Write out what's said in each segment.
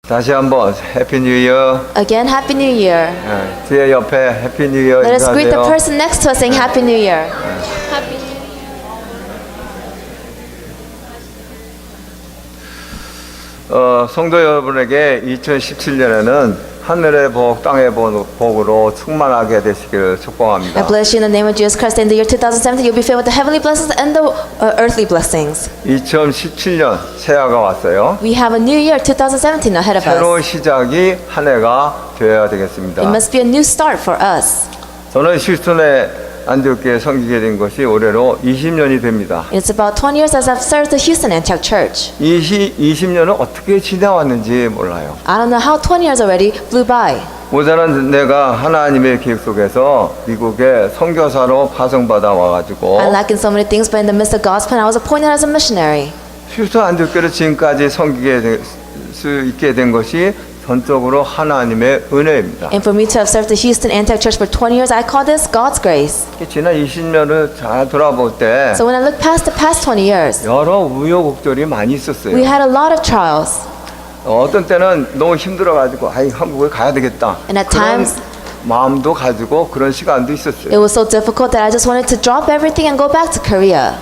다시 한번 해피 뉴 이어. Again, Happy New Year. 뒤에 옆에 해피 뉴 이어 Let us greet the 인사하세요. person next to us saying Happy New Year. Happy New Year. 성도 여러분에게 2017년에는 하늘의 복, 땅의 복으로 충만하게 되시기를 I 축복합니다. bless you in the name of Jesus Christ. In the year 2017, you'll be filled with the heavenly blessings and the earthly blessings. 2017년 새해가 왔어요. We have a new year, 2017, ahead of 새로운 us. 시작이 한 해가 되어야 되겠습니다. It must be a new start for us. 저는 휴스턴에 안디옥교회 섬기게 된 것이 올해로 20년이 됩니다. It's about 20 years as I've served the Houston Antioch Church. 20년은 어떻게 지나왔는지 몰라요. I don't know how 20 years already flew by. 모자란 내가 하나님의 계획 속에서 미국에 선교사로 파송받아 와가지고 I lack in so many things, but in the midst of God's plan, I was appointed as a missionary. 휴스턴 안디옥교회를 지금까지 섬기게 될 수 있게 된 것이 전적으로 하나님의 은혜입니다. And for me to have served the Houston Antioch Church for 20 years, I call this God's grace. 지난 20년을 잘 돌아볼 때 So when I look past the past 20 years, 여러 우여곡절이 많이 있었어요. we had a lot of trials. 어떤 때는 너무 힘들어가지고 아이 한국에 가야 되겠다. And at 그런 times, 마음도 가지고 그런 시간도 있었어요. it was so difficult that I just wanted to drop everything and go back to Korea.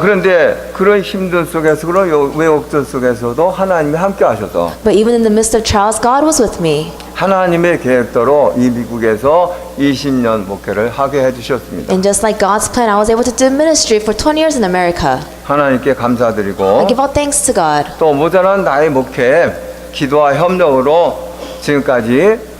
그런데 그런 힘든 속에서 그런 우여곡절 속에서도 하나님이 함께 하셔서 But even in the midst of trials, God was with me. 하나님의 계획대로 이 미국에서 20년 목회를 하게 해주셨습니다. And just like God's plan, I was able to do ministry for 20 years in America. 하나님께 I 감사드리고 give all thanks to God. 또 모자란 나의 목회 기도와 협력으로 지금까지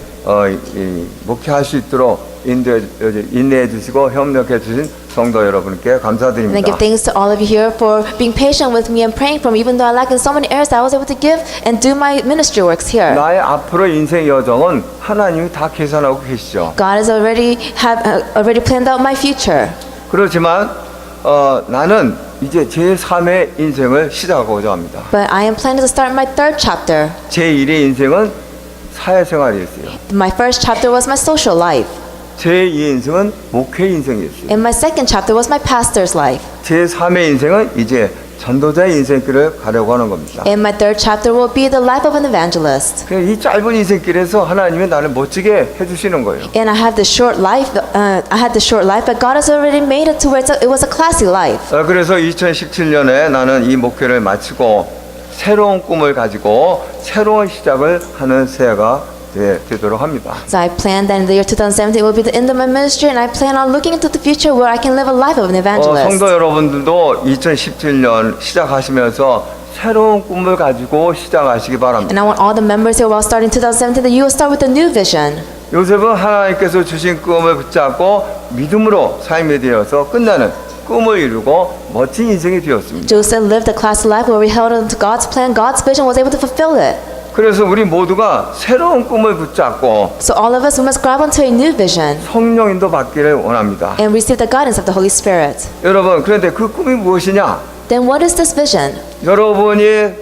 목회할 수 있도록 인내해 주시고 협력해 주신 성도 여러분께 And I 감사드립니다. give thanks to all of you here for being patient with me and praying for me, even though I lack in so many areas that I was able to give and do my ministry works here. 나의 앞으로 인생 여정은 하나님이 다 계산하고 계시죠. God has already planned out my future. 그렇지만 나는 이제 제3의 인생을 시작하고자 합니다. But I am planning to start my third chapter. 제1의 인생은 사회생활이었어요. My first chapter was my social life. 제2의 인생은 목회 인생이었어요. And my second chapter was my pastor's life. 제3의 인생은 이제 전도자의 인생길을 가려고 하는 겁니다. And my third chapter will be the life of an evangelist. 이 짧은 인생길에서 하나님이 나를 멋지게 해주시는 거예요. And I had the short life. But God has already made it to where it was a classy life. 그래서 2017년에 나는 이 목회를 마치고 새로운 꿈을 가지고 새로운 시작을 하는 새해가 되도록 합니다. So I planned that in the year 2017 will be the end of my ministry, and I plan on looking into the future where I can live a life of an evangelist. 성도 여러분들도 2017년 시작하시면서 새로운 꿈을 가지고 시작하시기 바랍니다. And I want all the members here while starting 2017 that you will start with a new vision. 요셉은 하나님께서 주신 꿈을 붙잡고 믿음으로 삶이 되어서 끝나는 꿈을 이루고 멋진 인생이 되었습니다. Joseph lived a classy life where we held on to God's plan, God's vision, was able to fulfill it. 그래서 우리 모두가 새로운 꿈을 붙잡고 So all of us, we must grab onto a new vision 성령 인도 받기를 원합니다. and receive the guidance of the Holy Spirit. 여러분, 그런데 그 꿈이 무엇이냐? Then what is this vision? 여러분이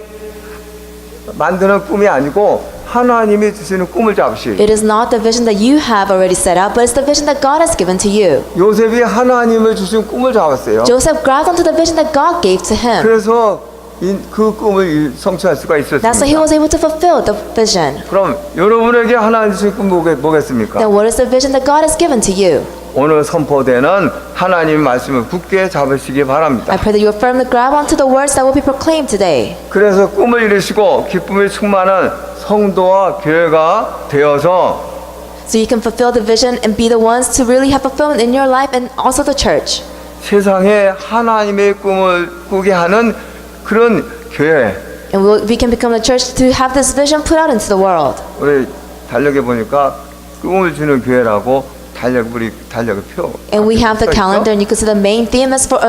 만드는 꿈이 아니고 하나님이 주시는 꿈을 잡으시. It is not the vision that you have already set out, but it's the vision that God has given to you. 요셉이 하나님을 주신 꿈을 잡았어요. Joseph grabbed onto the vision that God gave to him. 그래서 그 꿈을 성취할 수가 That's why he 있었습니다. was able to fulfill the vision. 그럼 여러분에게 하나님 주신 꿈 뭐겠습니까? Then what is the vision that God has given to you? 오늘 선포되는 하나님의 말씀을 굳게 잡으시기 I 바랍니다. pray that you will firmly grab onto the words that will be proclaimed today. 그래서 꿈을 이루시고 기쁨이 충만한 성도와 교회가 되어서 So you can fulfill the vision and be the ones to really have fulfillment in your life and also the church. 세상에 하나님의 꿈을 꾸게 하는 그런 교회. And we can become the church to have this vision put out into the world. 우리 달력에 보니까 꿈을 주는 교회라고 우리 달력의 표. And we have the calendar, and you can see the main theme is for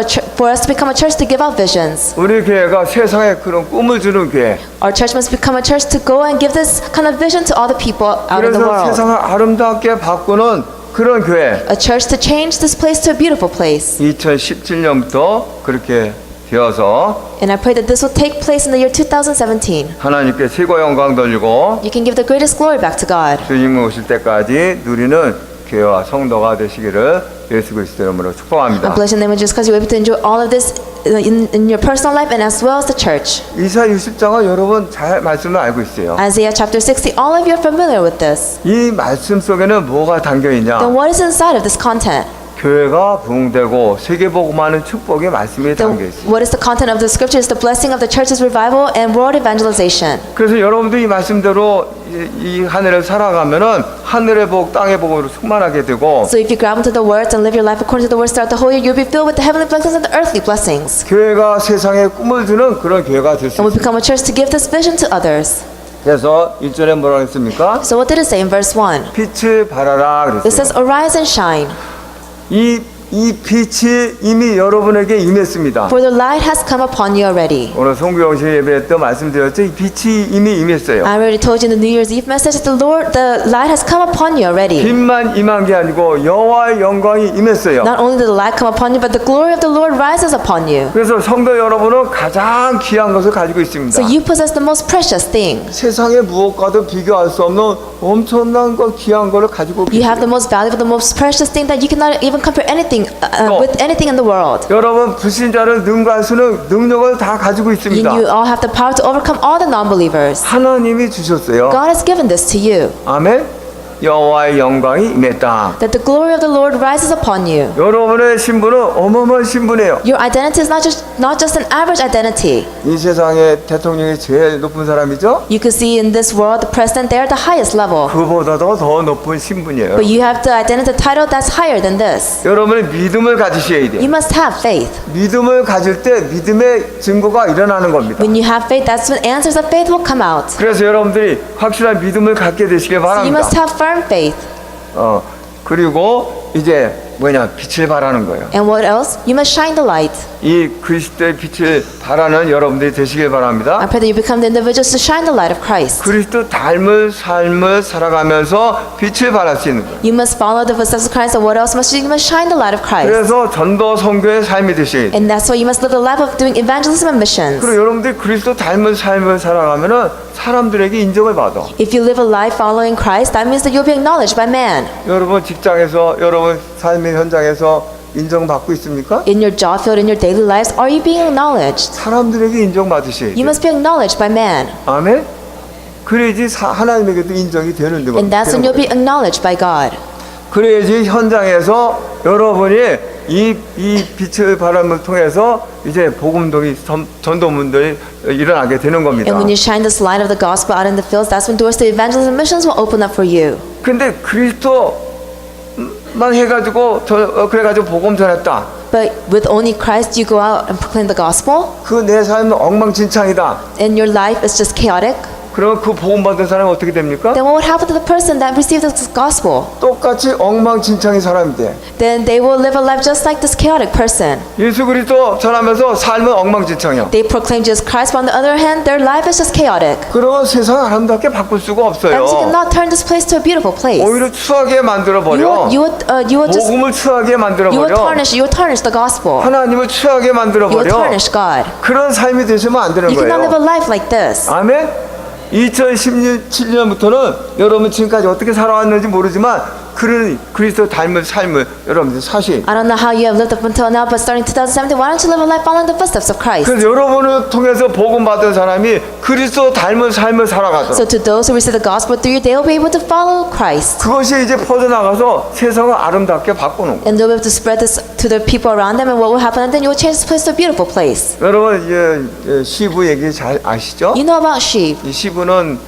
us to become a church to give out visions. 우리 교회가 세상에 그런 꿈을 주는 교회. Our church must become a church to go and give this kind of vision to all the people out in the 그래서 world. 세상을 아름답게 바꾸는 그런 교회. A church to change this place to a beautiful place. 2017년부터 그렇게 되어서 And I pray that this will take place in the year 2017. 하나님께 최고 영광 돌리고 You can give the greatest glory back to God. 주님이 오실 때까지 누리는 교회와 성도가 되시기를 예수 그리스도 이름으로 I 축복합니다. bless your name of Jesus because you're able to enjoy all of this in your personal life and as well as the church. 이사야 60장은 여러분 잘 말씀을 알고 있어요. Isaiah chapter 60, all of you are familiar with this. 이 말씀 속에는 뭐가 담겨 있냐? Then what is inside of this content? 교회가 부흥되고 세계복음하는 축복의 말씀이 담겨 Then 있어요. what is the content of the scripture? Is the blessing of the church's revival and world evangelization. 그래서 여러분도 이 말씀대로 이 하늘을 살아가면은 하늘의 복, 땅의 복으로 충만하게 되고 So if you grab into the words and live your life according to the words throughout the whole year, you'll be filled with the heavenly blessings and the earthly blessings. 교회가 세상에 꿈을 주는 그런 교회가 될 수 And we 있어요. become a church to give this vision to others. 그래서 1절에 뭐라고 했습니까? So what did it say in verse 1? 빛을 발하라 It says, 그랬어요. arise and shine, 이 빛이 이미 여러분에게 임했습니다. for the light has come upon you already. 오늘 송구영식 예배 때 말씀드렸죠. 이 빛이 이미 임했어요. I already told you in the New Year's Eve message that the light has come upon you already. 빛만 임한 게 아니고 여호와의 영광이 임했어요. Not only did the light come upon you, but the glory of the Lord rises upon you. 그래서 성도 여러분은 가장 귀한 것을 가지고 있습니다. So you possess the most precious thing. 세상의 무엇과도 비교할 수 없는 엄청난 것 귀한 것을 가지고 You have the 계세요. most valuable, the most precious thing that you cannot even compare anything with anything in the world. 여러분 불신자를 능가할 수는 능력을 다 가지고 You 있습니다. all have the power to overcome all the non-believers. 하나님이 주셨어요. God has given this to you, 아멘. 여호와의 영광이 임했다. that the glory of the Lord rises upon you. 여러분의 신분은 어마어마한 신분이에요. Your identity is not just an average identity. 이 세상에 대통령이 제일 높은 사람이죠. You could see in this world the president, they are the highest level. 그보다도 더 높은 신분이에요. But you have the identity title that's higher than this. 여러분은 믿음을 가지셔야 돼요. You must have faith. 믿음을 가질 때 믿음의 증거가 일어나는 겁니다. When you have faith, that's when answers of faith will come out. 그래서 여러분들이 확실한 믿음을 갖게 되시길 So you 바랍니다. must have firm faith. 그리고 이제 빛을 발하는 거예요. And what else? You must shine the light. 이 그리스도의 빛을 발하는 여러분들이 되시길 I 바랍니다. pray that you become the individuals to shine the light of Christ. 그리스도 닮을 삶을 살아가면서 빛을 발할 수 있는 거예요. You must follow the footsteps of Christ. And what else must you? You must shine the light of Christ. 그래서 전도 선교의 삶이 되셔야 돼요. And that's why you must live a life of doing evangelism and missions. 그리고 여러분들이 그리스도 닮은 삶을 살아가면은 사람들에게 인정을 받아. If you live a life following Christ, that means that you'll be acknowledged by man. 여러분 직장에서 여러분 삶의 현장에서 인정받고 있습니까? In your job field, in your daily lives, are you being acknowledged? 사람들에게 인정받으셔야 You 돼요. must be acknowledged by man. 아멘. 그래야지 하나님에게도 인정이 되는 And that's when you'll be acknowledged by God. 그래야지 현장에서 여러분이 이 빛을 바람을 통해서 이제 복음동이 전도문들이 일어나게 되는 겁니다. And when you shine this light of the gospel out in the fields, that's when doors to evangelism and missions will open up for you. 근데 그리스도만 해가지고 그래가지고 복음 전했다. But with only Christ, you go out and proclaim the gospel, 그 내 삶은 엉망진창이다. and your life is just chaotic. 그럼 그 복음 받은 사람은 어떻게 됩니까? Then what would happen to the person that received this gospel? 똑같이 엉망진창인 사람이 돼. Then they will live a life just like this chaotic person. 예수 그리스도 전하면서 삶은 엉망진창이야. They proclaim Jesus Christ, but on the other hand, their life is just chaotic. 그러면 세상을 아름답게 바꿀 수가 없어요. And you cannot turn this place to a beautiful place. 오히려 추하게 만들어 버려. You would just 복음을 추하게 만들어 you would 버려. tarnish the gospel. 하나님을 추하게 만들어 You would 버려. tarnish God. 그런 삶이 되시면 안 되는 You cannot live a 거예요. life like this. 아멘. 2017년부터는 여러분 지금까지 어떻게 살아왔는지 모르지만 그리스도 닮은 삶을 여러분들 사실. I don't know how you have lived up until now, but starting 2017, why don't you live a life following the footsteps of Christ? 그래서 여러분을 통해서 복음 받은 사람이 그리스도 닮은 삶을 살아가더라. So to those who receive the gospel through you, they will be able to follow Christ. 그것이 이제 퍼져나가서 세상을 아름답게 바꾸는 거예요. And they'll be able to spread this to the people around them, and what will happen? And then you will change this place to a beautiful place. 여러분 이제 시부 얘기 잘 아시죠? You know about sheep. 이 시부는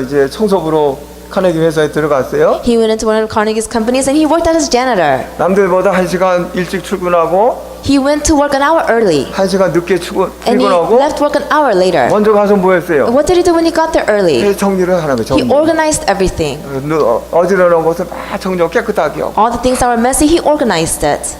이제 청소부로 카네기 회사에 들어갔어요. He went into one of Carnegie's companies and he worked as a janitor. 남들보다 1시간 일찍 출근하고 He went to work an hour early 1시간 늦게 and he 출근하고 left work an hour later. 먼저 가서 뭐 했어요? What did he do when he got there early? 정리를 하는 거예요. He 정리. organized everything. 어지러운 것을 막 정리하고 깨끗하게 하고. All the things that were messy, he organized it.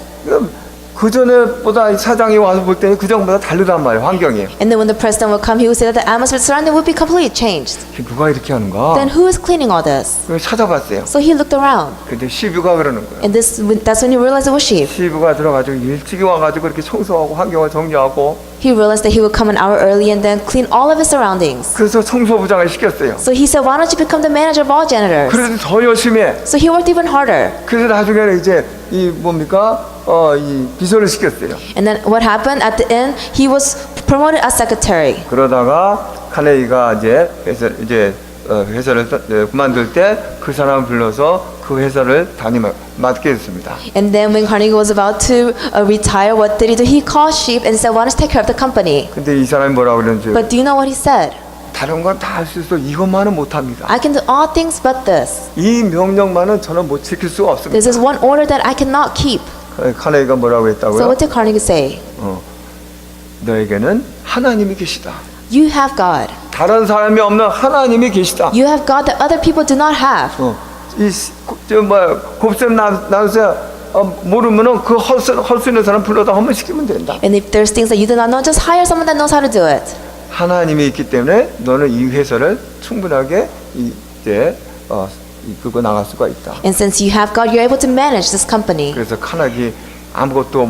그 전에보다 사장이 와서 볼 때는 그 전보다 다르단 말이에요. 환경이. And then when the president would come, he would say that the atmosphere surrounding would be completely changed. 누가 이렇게 하는가? Then who is cleaning all this? 그래서 찾아봤어요. So he looked around. 근데 시부가 그러는 거예요. And that's when he realized it was sheep. 시부가 들어가지고 일찍 와가지고 이렇게 청소하고 환경을 정리하고 He realized that he would come an hour early and then clean all of his surroundings. 그래서 청소부장을 시켰어요. So he said, why don't you become the manager of all janitors? 그래서 더 열심히 해. So he worked even harder. 그래서 나중에는 이제 이 뭡니까? 이 비서를 시켰어요. And then what happened at the end? He was promoted as secretary. 그러다가 카네이가 회사를 그만둘 때 그 사람을 불러서 그 회사를 맡게 했습니다. And then when Carnegie was about to retire, what did he do? He called Sheep and said, "Why don't you take care of the company?" 근데 이 사람이 뭐라고 그러는지 But do you know what he said? 다른 건 다 할 수 있어. 이것만은 못합니다. I can do all things but this. 이 명령만은 저는 못 지킬 수가 없습니다. This is one order that I cannot keep. 카네이가 뭐라고 So 했다고요? what did Carnegie say? 너에게는 하나님이 계시다. You have God. 다른 사람이 없는 하나님이 계시다. You have God that other people do not have. 곱셈 나누세요. 모르면은 그 할 수 있는 사람 불러다 한번 시키면 된다. And if there's things that you do not know, just hire someone that knows how to do it. 하나님이 있기 때문에 너는 이 회사를 충분하게 이끌고 나갈 수가 있다. And since you have God, you're able to manage this company. 그래서 카네기 아무것도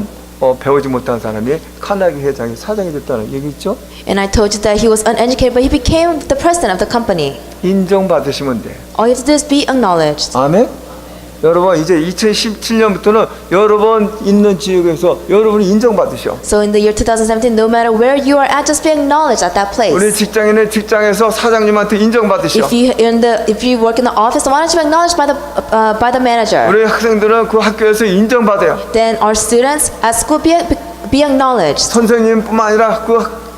배우지 못한 사람이 카네기 회장이 사장이 됐다는 얘기 있죠? And I told you that he was uneducated, but he became the president of the company. 인정받으시면 돼. All you have to do is be acknowledged. 아멘. 여러분 이제 2017년부터는 여러분 있는 지역에서 여러분이 인정받으셔. So in the year 2017, no matter where you are at, just be acknowledged at that place. 우리 직장인은 직장에서 사장님한테 인정받으셔. If you work in the office, why don't you be acknowledged by the manager? 우리 학생들은 그 학교에서 인정받아요. Then our students at school be acknowledged. 선생님뿐만 아니라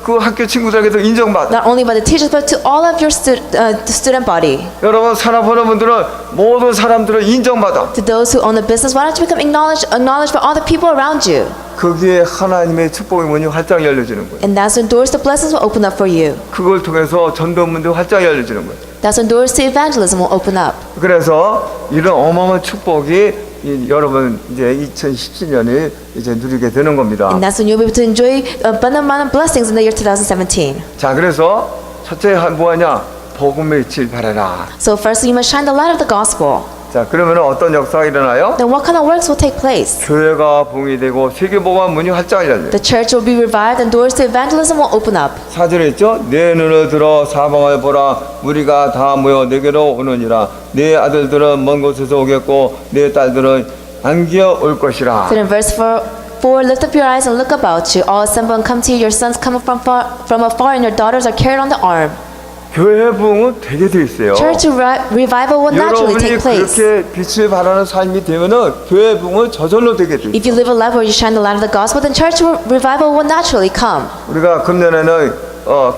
그 학교 친구들에게도 인정받아. Not only by the teachers, but to all of your student body. 여러분 산업하는 분들은 모든 사람들을 인정받아. To those who own the business, why don't you become acknowledged by all the people around you? 거기에 하나님의 축복의 문이 활짝 열려지는 거예요. And that's when doors to blessings will open up for you. 그걸 통해서 전도문도 활짝 열려지는 거예요. That's when doors to evangelism will open up. 그래서 이런 어마어마한 축복이 여러분 이제 2017년에 이제 누리게 되는 겁니다. And that's when you'll be able to enjoy abundant amount of blessings in the year 2017. 자, 그래서 첫째 뭐하냐? 복음의 빛을 발하라. So first, you must shine the light of the gospel. 자, 그러면 어떤 역사가 일어나요? Then what kind of works will take place? 교회가 붕이 되고 세계복음 문이 활짝 열려요. The church will be revived and doors to evangelism will open up. 4절에 있죠? 내 눈을 들어 사방을 보라. 무리가 다 모여 내게로 오느니라. 내 아들들은 먼 곳에서 오겠고 내 딸들은 안기어 올 것이라. Then in verse 4, lift up your eyes and look about you. All assemble and come to you. Your sons come from afar, and your daughters are carried on the arm. 교회 부흥은 되게 돼 있어요. Church revival will naturally 여러분이 take place. 그렇게 빛을 발하는 삶이 되면은 교회 부흥은 저절로 되게 돼. If you live a life where you shine the light of the gospel, then church revival will naturally come. 우리가 금년에는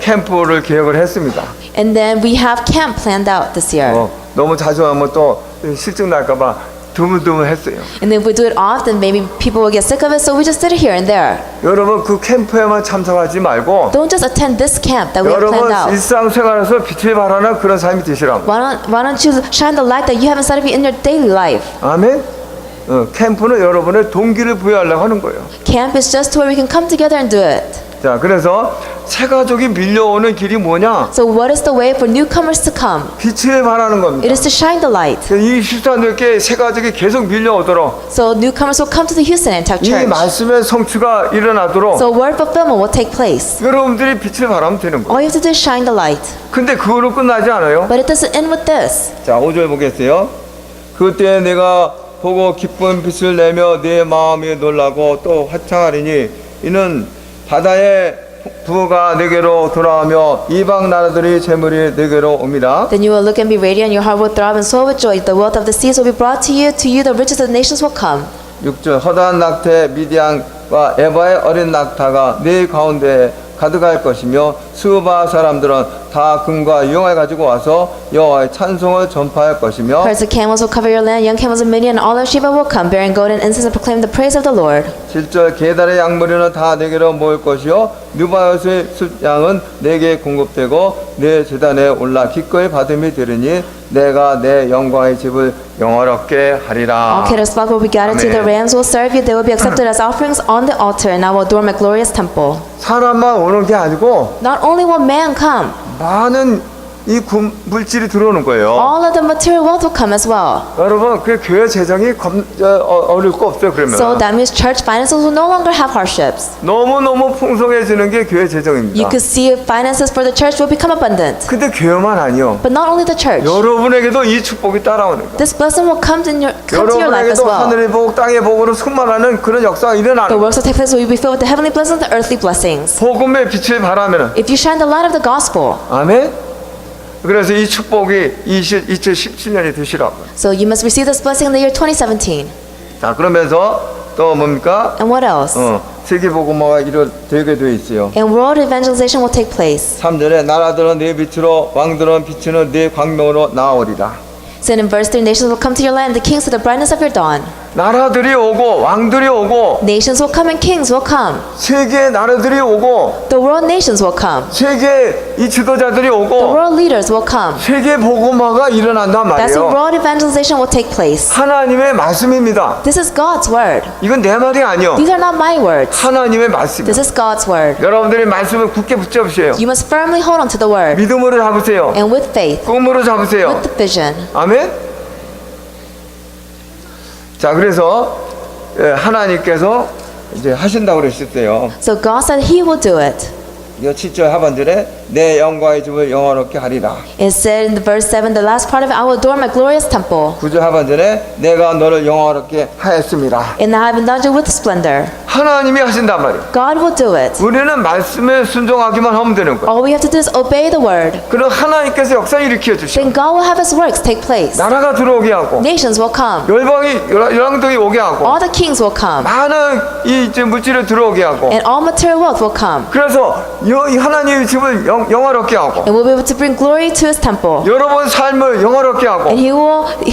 캠프를 계획을 했습니다. And then we have camp planned out this year. 너무 자주 하면 또 실증 날까봐 드물드물했어요. And if we do it often, maybe people will get sick of it, so we just did it here and there. 여러분 그 캠프에만 참석하지 말고 Don't just attend this camp that we have planned 여러분 out. 일상생활에서 빛을 발하는 그런 삶이 되시라고. Why don't you shine the light that you have inside of you in your daily life? 아멘. 캠프는 여러분의 동기를 부여하려고 하는 거예요. Camp is just where we can come together and do it. 자, 그래서 새 가족이 밀려오는 길이 뭐냐? So what is the way for newcomers to come? 빛을 발하는 겁니다. It is to shine the light. 이 휴사들께 새 가족이 계속 밀려오도록 So newcomers will come to the Houston Antioch 이 Church. 말씀의 성취가 일어나도록 So word fulfillment will take place. 여러분들이 빛을 발하면 되는 거예요. All you have to do is shine the light. 근데 그거로 끝나지 않아요. But it doesn't end with this. 자, 5절 보겠어요. 그때 내가 보고 기쁜 빛을 내며 내 마음이 놀라고 또 화창하리니 이는 바다의 부가 내게로 돌아오며 이방 나라들의 재물이 내게로 옵니다. Then you will look and be radiant, your heart will throb and soar with joy. The wealth of the seas will be brought to you the riches of the nations will come. 6절 허다한 낙태 미디안과 에바의 어린 낙타가 네 가운데 가득할 것이며 수바 사람들은 다 금과 유황을 가지고 와서 여호와의 찬송을 전파할 것이며 Herds of camels will cover your land, young camels of Midian, and all of Sheba will come, bearing gold and incense and proclaim the praise of the Lord. 7절 게달의 양무리는 다 내게로 모일 것이요 느바요스의 숫양은 내게 공급되고 내 제단에 올라 기꺼이 받음이 되리니 내가 내 영광의 집을 영화롭게 하리라. All cattle flock will be gathered to the rams will serve you. They will be accepted as offerings on the altar, and I will adorn my glorious temple. 사람만 오는 게 아니고 Not only will man come, 많은 이 물질이 들어오는 거예요. all of the material wealth will come as well. 여러분, 그 교회 재정이 어려울 거 없어요. 그러면 So that means church finances will no longer have hardships. 너무 풍성해지는 게 교회 You 재정입니다. could see finances for the church will become abundant. 근데 교회만 아니요. But not only the church. 여러분에게도 이 축복이 따라오는 거예요. This blessing will come to your life as 여러분에게도 well. 하늘의 복, 땅의 복으로 충만하는 그런 역사가 일어나는 The 거예요. works that take place will be filled with the heavenly blessings and the earthly blessings. 복음의 빛을 발하면은 If you shine the light of the gospel, 아멘. 그래서 이 축복이 2017년이 되시라고요. so you must receive this blessing in the year 2017. 자, 그러면서 또 뭡니까? And what else? 세계 복음화가 되게 돼 있어요. And world evangelization will take place. 3절에 나라들은 내 빛으로 왕들은 비추는 내 광명으로 나오리라. So in verse 3, nations will come to your land, the kings to the brightness of your dawn. 나라들이 오고 왕들이 오고 Nations will come and kings will come. 세계 나라들이 오고 The world nations will come. 세계 이 지도자들이 The 오고 world leaders will come. 세계 복음화가 일어난단 That's when 말이에요. world evangelization will take place. 하나님의 말씀입니다. This is God's word. 이건 내 말이 아니요. These are not my words. 하나님의 말씀이에요. This is God's word. 여러분들이 말씀을 굳게 붙잡으세요. You must firmly hold on to the word. 믿음으로 잡으세요. And with faith, 꿈으로 잡으세요. with the vision. 아멘. 자, 그래서 하나님께서 이제 하신다고 그러셨어요. So God said He will do it. 이 7절 하반절에 내 영광의 집을 영화롭게 하리라. It said in the verse 7, the last part of it, I will adorn my glorious temple. 9절 하반절에 내가 너를 영화롭게 하였습니다. And I have indulged you with splendor. 하나님이 하신단 말이에요. God will do it. 우리는 말씀에 순종하기만 하면 되는 거예요. All we have to do is obey the word. 그럼 하나님께서 역사 일으켜 주시고 Then God will have His works take place. 나라가 들어오게 하고 Nations will come. 열왕들이 오게 하고 All the kings will come. 많은 이 이제 물질을 들어오게 하고 And all material wealth will come. 그래서 이 하나님의 집을 영화롭게 하고 And we'll be able to bring glory to His temple. 여러분 삶을 영화롭게 하고 And He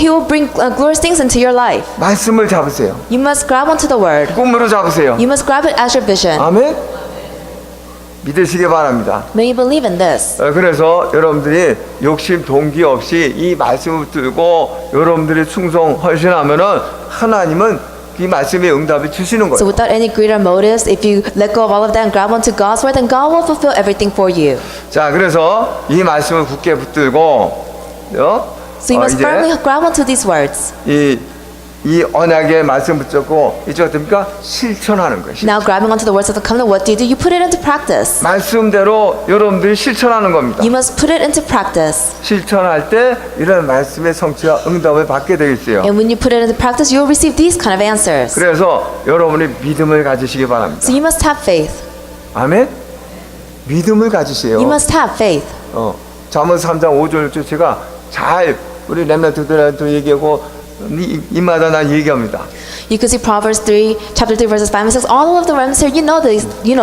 will bring glorious things into your life. 말씀을 잡으세요. You must grab onto the word. 꿈으로 잡으세요. You must grab it as your vision. 아멘. 믿으시기 바랍니다. May you believe in this. 그래서 여러분들이 욕심 동기 없이 이 말씀을 들고 여러분들이 충성 헌신하면은 하나님은 이 말씀의 응답을 주시는 So 거예요. without any greater motives, if you let go of all of that and grab onto God's word, then God will fulfill everything for you. 자, 그래서 이 말씀을 굳게 붙들고 So you must firmly grab onto these words. 이 언약의 말씀 붙잡고 이제 어떻습니까? 실천하는 것이. Now grabbing onto the words of the covenant, what do? You put it into practice. 말씀대로 여러분들이 실천하는 겁니다. You must put it into practice. 실천할 때 이런 말씀의 성취와 응답을 받게 되겠어요. And when you put it into practice, you will receive these kind of answers. 그래서 여러분이 믿음을 가지시기 바랍니다. So you must have faith. 아멘. 믿음을 가지세요. You must have faith. 잠언 3장 5절 제가 잘 우리 렘넌트들한테 얘기하고 이마다 난 얘기합니다. You can see Proverbs 3, chapter 3, verses 5 and 6. All of the remnants here, you know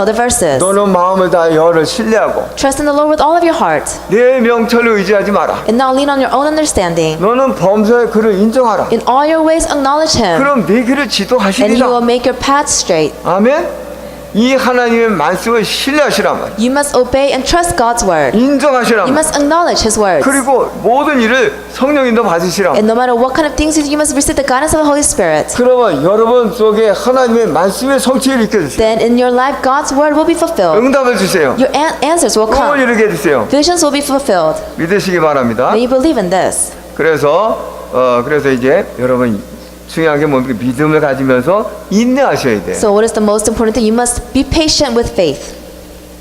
the verses. 너는 마음을 다해 여호와를 신뢰하고 Trust in the Lord with all of your heart, 내 명철을 의지하지 마라. and not lean on your own understanding. 너는 범사의 그를 인정하라. In all your ways, acknowledge Him, 그럼 네 길을 and He 지도하시리라. will make your path straight. 아멘. 이 하나님의 말씀을 신뢰하시란 말이에요. You must obey and trust God's word. 인정하시란 You 말이에요. must acknowledge His words. 그리고 모든 일을 성령인도 받으시란 And no matter what kind of things you do, you must receive the guidance of the Holy Spirit. 그러면 여러분 속에 하나님의 말씀의 성취를 일으켜주세요. Then in your life, God's word will be fulfilled. 응답을 주세요. Your answers will 꿈을 come. 이루게 해주세요. Visions will be fulfilled. 믿으시기 바랍니다. May you believe in this. 그래서 이제 여러분 중요한 게 뭡니까? 믿음을 가지면서 인내하셔야 돼요. So what is the most important thing? You must be patient with faith.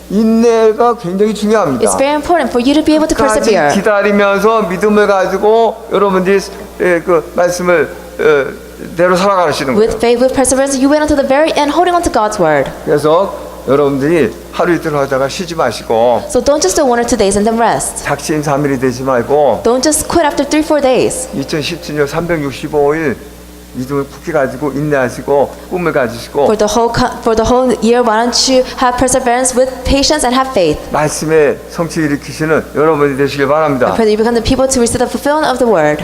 인내가 굉장히 중요합니다. It's very important for you to be able to 끝까지 persevere. 기다리면서 믿음을 가지고 여러분들이 그 말씀을 대로 살아가시는 거예요. With faith, with perseverance, you wait until the very end, holding on to God's word. 그래서 여러분들이 하루 이틀 하다가 쉬지 마시고 So don't just do 1 or 2 days and then rest. 작심삼일이 되지 말고 Don't just quit after 3-4 days. 2017년 365일 믿음을 굳게 가지고 인내하시고 꿈을 가지시고 For the whole year, why don't you have perseverance with patience and have faith? 말씀의 성취 일으키시는 여러분이 되시길 I 바랍니다. pray that you become the people to receive the fulfillment of the word.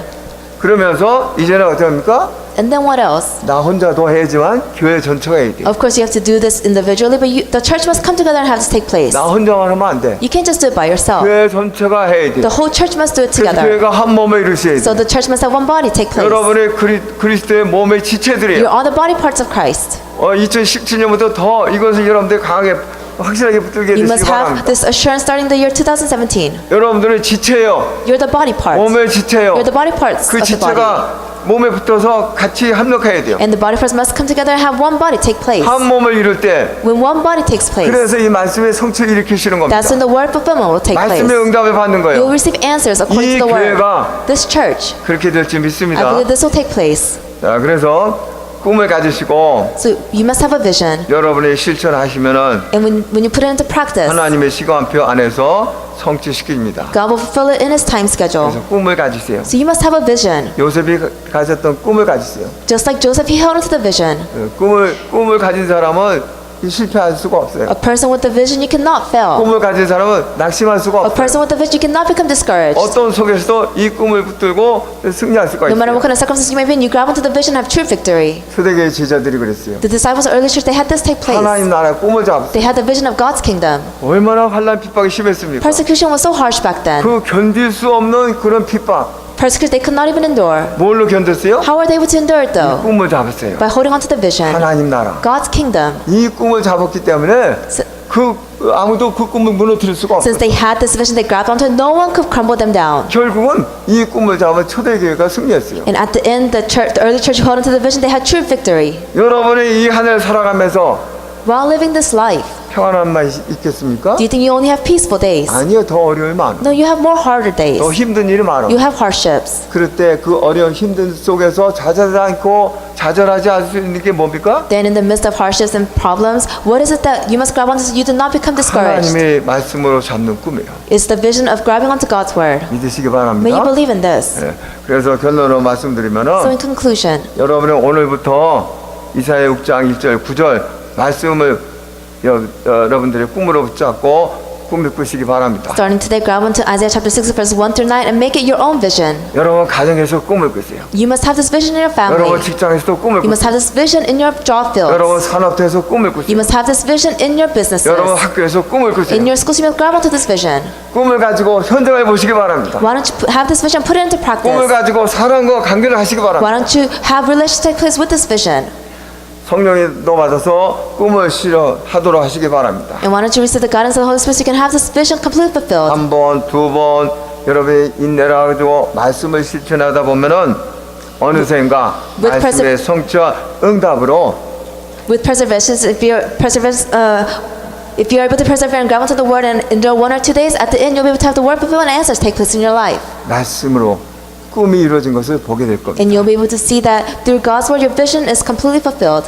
그러면서 이제는 어떻게 합니까? And then what else? 나 혼자도 해야지만 교회 전체가 해야 돼. Of course, you have to do this individually, but the church must come together and have this take place. 나 혼자만 하면 안 돼. You can't just do it by yourself. 교회 전체가 해야 돼. The whole church must do it 그래서 together. 교회가 한 몸을 이루셔야 So 돼. the church must have one body take place. 여러분의 그리스도의 몸의 지체들이에요. You're all the body parts of Christ. 2017년부터 더 이것을 여러분들 강하게 확실하게 붙들게 You 되시기 must have 바랍니다. this assurance starting the year 2017. 여러분들은 지체예요. You're the body parts. 몸의 지체예요. You're the body parts 그 of the body. 지체가 몸에 붙어서 같이 합력해야 돼요. And the body parts must come together and have one body take place. 한 몸을 이룰 때 When one body takes place, 그래서 이 말씀의 성취를 일으키시는 겁니다. that's when the word fulfillment will take place. 말씀의 응답을 받는 You'll 거예요. receive answers according 이 to the word. 교회가 This church, 그렇게 될지 I 믿습니다. believe this will take place. 자, 그래서 꿈을 가지시고 So you must have a vision. 여러분이 실천하시면은 And when you put it into practice, 하나님의 시간표 안에서 성취시킵니다. God will fulfill it in His time schedule. 그래서 꿈을 가지세요. So you must have a vision. 요셉이 가졌던 꿈을 가지세요. Just like Joseph, he held onto the vision. 꿈을 가진 사람은 실패할 수가 없어요. A person with a vision, you cannot fail. 꿈을 가진 사람은 낙심할 수가 A 없어요. person with a vision, you cannot become discouraged. 어떤 속에서도 이 꿈을 붙들고 승리할 수가 No matter what 있어요. kind of circumstances you may be in, you grab onto the vision and have true victory. 초대교회 제자들이 그랬어요. The disciples of early church, they had this take place. 하나님 나라 꿈을 잡았어요. They had the vision of God's kingdom. 얼마나 환난 핍박이 심했습니까? Persecution was so harsh back then. 그 견딜 수 없는 그런 핍박 Persecution they could not even endure. 뭘로 견뎠어요? How were they able to endure it though? 꿈을 잡았어요. By holding onto the vision. 하나님 나라. God's kingdom. 이 꿈을 잡았기 때문에 So- 아무도 그 꿈을 무너뜨릴 수가 없어요. Since they had this vision they grabbed onto, no one could crumble them down. 결국은 이 꿈을 잡은 초대교회가 승리했어요. And at the end, the early church who held onto the vision, they had true victory. 여러분이 이 한 해를 살아가면서 While living this life, 평안함만 있겠습니까? do you think you only have peaceful days? 아니요, 더 어려움이 많아. No, you have more harder days. 더 힘든 일이 많아. You have hardships. 그럴 때 그 어려운 힘든 속에서 좌절하지 않을 수 있는 게 뭡니까? Then in the midst of hardships and problems, what is it that you must grab onto so you do not become discouraged? 하나님의 말씀으로 잡는 꿈이에요. It's the vision of grabbing onto God's word. 믿으시기 May you 바랍니다. believe in this. 네, 그래서 결론으로 So 말씀드리면은 in conclusion, 여러분은 오늘부터 이사야 6장 1절 9절 말씀을 여러분들의 꿈으로 붙잡고 꿈을 꾸시기 바랍니다. starting today, grab onto Isaiah chapter 6 verse 1 through 9 and make it your own vision. 여러분 가정에서 꿈을 꾸세요. You must have this vision in your 여러분 family. 직장에서도 꿈을 You must 꾸세요. have this vision in your job 여러분 fields. 산업대에서 꿈을 You 꾸세요. must have this vision in your businesses. 여러분 학교에서 꿈을 꾸세요. In your schools, you must grab onto this vision. 꿈을 가지고 현장을 보시기 바랍니다. Why don't you have this vision, put it into 꿈을 practice? 가지고 사람과 관계를 하시기 바랍니다. Why don't you have relations take place with this vision? 성령이 너 받아서 꿈을 실현하도록 하시기 바랍니다. And why don't you receive the guidance of the Holy Spirit so you can have this vision completely fulfilled? 한 번, 두 번 여러분이 인내를 가지고 말씀을 실천하다 보면은 어느샌가 With 말씀의 성취와 응답으로 With perseverance, if you're able to persevere and grab onto the word and endure 1 or 2 days, at the end you'll be able to have the word fulfilled and answers take place in your life. 말씀으로 꿈이 이루어진 것을 보게 될 겁니다. And you'll be able to see that through God's word, your vision is completely fulfilled.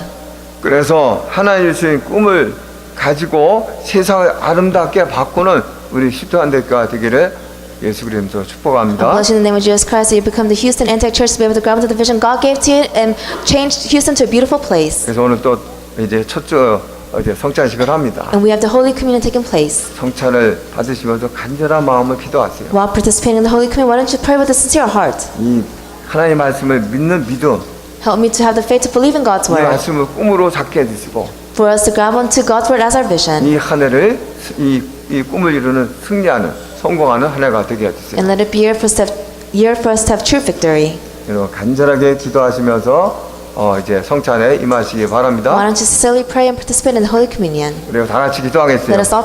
그래서 하나님 주신 꿈을 가지고 세상을 아름답게 바꾸는 우리 시도한 대가 되기를 예수 그리스도로 I 축복합니다. bless you in the name of Jesus Christ that you become the Houston Antioch Church to be able to grab onto the vision God gave to you and change Houston to a beautiful place. 그래서 오늘 또 이제 첫주 이제 성찬식을 합니다. And we have the Holy Communion taking place. 성찬을 받으시면서 간절한 마음을 기도하세요. While participating in the Holy Communion, why don't you pray with a sincere heart? 이 하나님 말씀을 믿는 믿음, Help me to have the faith to believe in God's 이 word. 말씀을 꿈으로 잡게 해주시고 For us to grab onto God's word as our vision. 이 한 해를 이 꿈을 이루는 승리하는 성공하는 한 해가 되게 해주세요. And let it be a year for us to have true victory. 여러분 간절하게 기도하시면서 이제 성찬에 임하시기 바랍니다. Why don't you sincerely pray and participate in the Holy Communion? 그리고 다 같이 기도하겠어요. Let us all